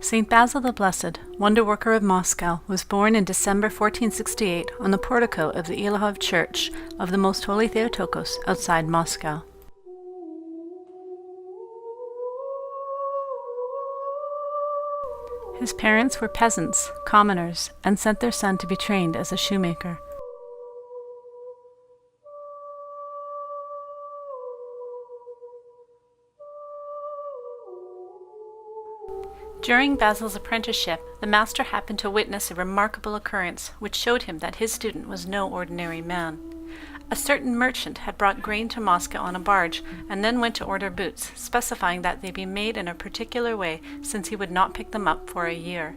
Saint Basil the Blessed, wonder-worker of Moscow, was born in December 1468 on the portico of the Ilahov Church of the Most Holy Theotokos outside Moscow. His parents were peasants, commoners, and sent their son to be trained as a shoemaker. During Basil's apprenticeship, the master happened to witness a remarkable occurrence which showed him that his student was no ordinary man. A certain merchant had brought grain to Moscow on a barge and then went to order boots, specifying that they be made in a particular way since he would not pick them up for a year.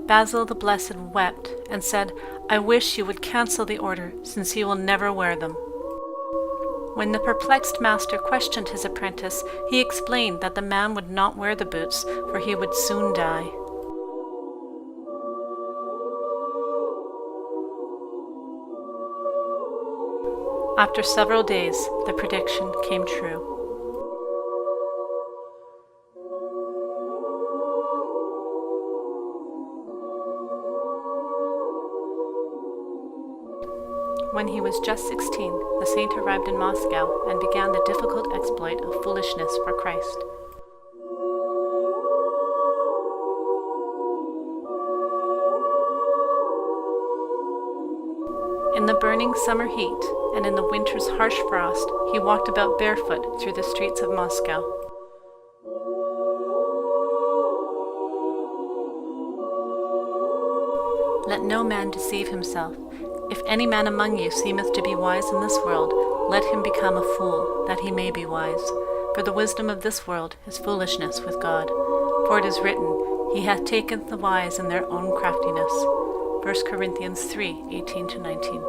Basil the Blessed wept and said, "I wish you would cancel the order, since he will never wear them." When the perplexed master questioned his apprentice, he explained that the man would not wear the boots, for he would soon die. After several days, the prediction came true. When he was just 16, the saint arrived in Moscow and began the difficult exploit of foolishness for Christ. In the burning summer heat and in the winter's harsh frost, he walked about barefoot through the streets of Moscow. Let no man deceive himself. If any man among you seemeth to be wise in this world, let him become a fool, that he may be wise. For the wisdom of this world is foolishness with God. For it is written, He hath taken the wise in their own craftiness. 1 Corinthians 3:18-19.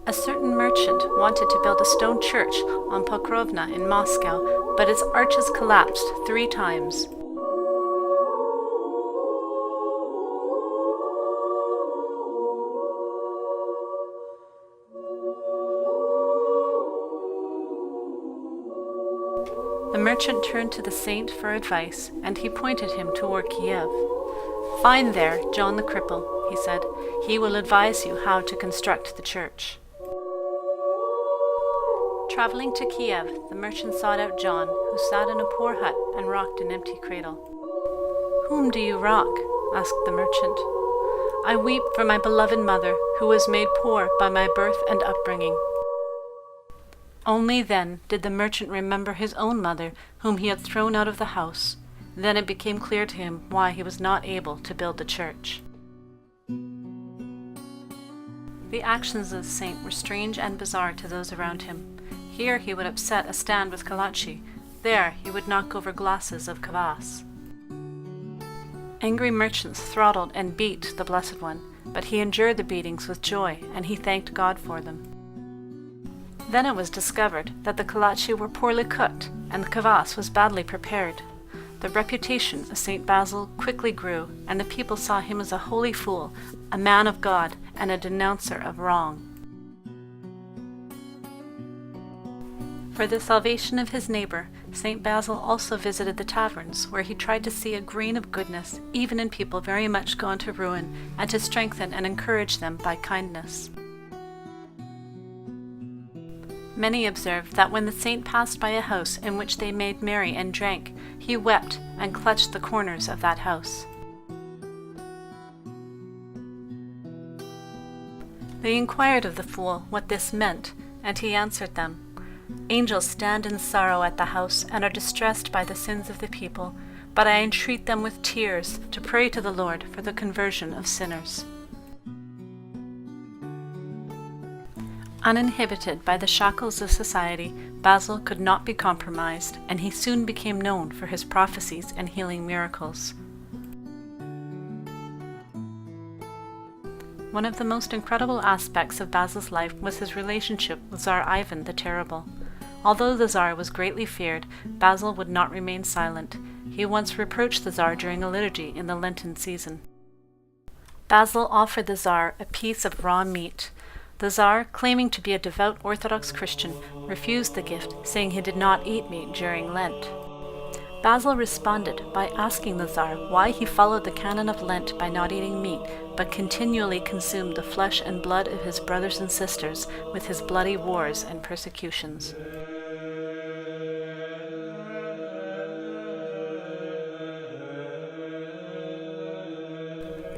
A certain merchant wanted to build a stone church on Pokrovna in Moscow, but its arches collapsed 3 times. The merchant turned to the saint for advice, and he pointed him toward Kiev. "Find there John the Cripple," he said. "He will advise you how to construct the church." Traveling to Kiev, the merchant sought out John, who sat in a poor hut and rocked an empty cradle. "Whom do you rock?" asked the merchant. "I weep for my beloved mother, who was made poor by my birth and upbringing." Only then did the merchant remember his own mother, whom he had thrown out of the house. Then it became clear to him why he was not able to build the church. The actions of the saint were strange and bizarre to those around him. Here he would upset a stand with kolache. There he would knock over glasses of kvass. Angry merchants throttled and beat the Blessed One, but he endured the beatings with joy, and he thanked God for them. Then it was discovered that the kolache were poorly cooked, and the kvass was badly prepared. The reputation of Saint Basil quickly grew, and the people saw him as a holy fool, a man of God, and a denouncer of wrong. For the salvation of his neighbor, Saint Basil also visited the taverns, where he tried to see a grain of goodness, even in people very much gone to ruin, and to strengthen and encourage them by kindness. Many observed that when the saint passed by a house in which they made merry and drank, he wept and clutched the corners of that house. They inquired of the fool what this meant, and he answered them, "Angels stand in sorrow at the house and are distressed by the sins of the people, but I entreat them with tears to pray to the Lord for the conversion of sinners." Uninhibited by the shackles of society, Basil could not be compromised, and he soon became known for his prophecies and healing miracles. One of the most incredible aspects of Basil's life was his relationship with Tsar Ivan the Terrible. Although the Tsar was greatly feared, Basil would not remain silent. He once reproached the Tsar during a liturgy in the Lenten season. Basil offered the Tsar a piece of raw meat. The Tsar, claiming to be a devout Orthodox Christian, refused the gift, saying he did not eat meat during Lent. Basil responded by asking the Tsar why he followed the canon of Lent by not eating meat, but continually consumed the flesh and blood of his brothers and sisters with his bloody wars and persecutions.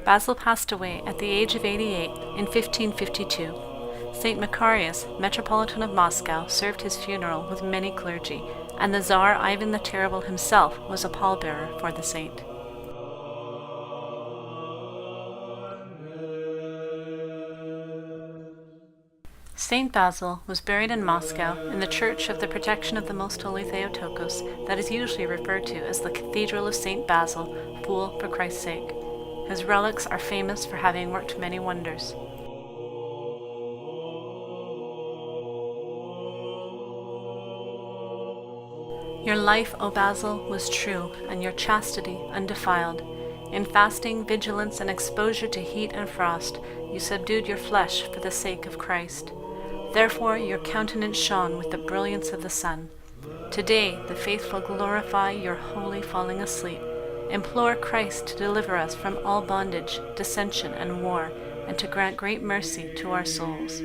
Basil passed away at the age of 88 in 1552. Saint Macarius, Metropolitan of Moscow, served his funeral with many clergy, and the Tsar Ivan the Terrible himself was a pallbearer for the saint. Saint Basil was buried in Moscow in the Church of the Protection of the Most Holy Theotokos that is usually referred to as the Cathedral of Saint Basil, Fool for Christ's sake. His relics are famous for having worked many wonders. Your life, O Basil, was true, and your chastity undefiled. In fasting, vigilance, and exposure to heat and frost, you subdued your flesh for the sake of Christ. Therefore your countenance shone with the brilliance of the sun. Today the faithful glorify your holy falling asleep. Implore Christ to deliver us from all bondage, dissension, and war, and to grant great mercy to our souls.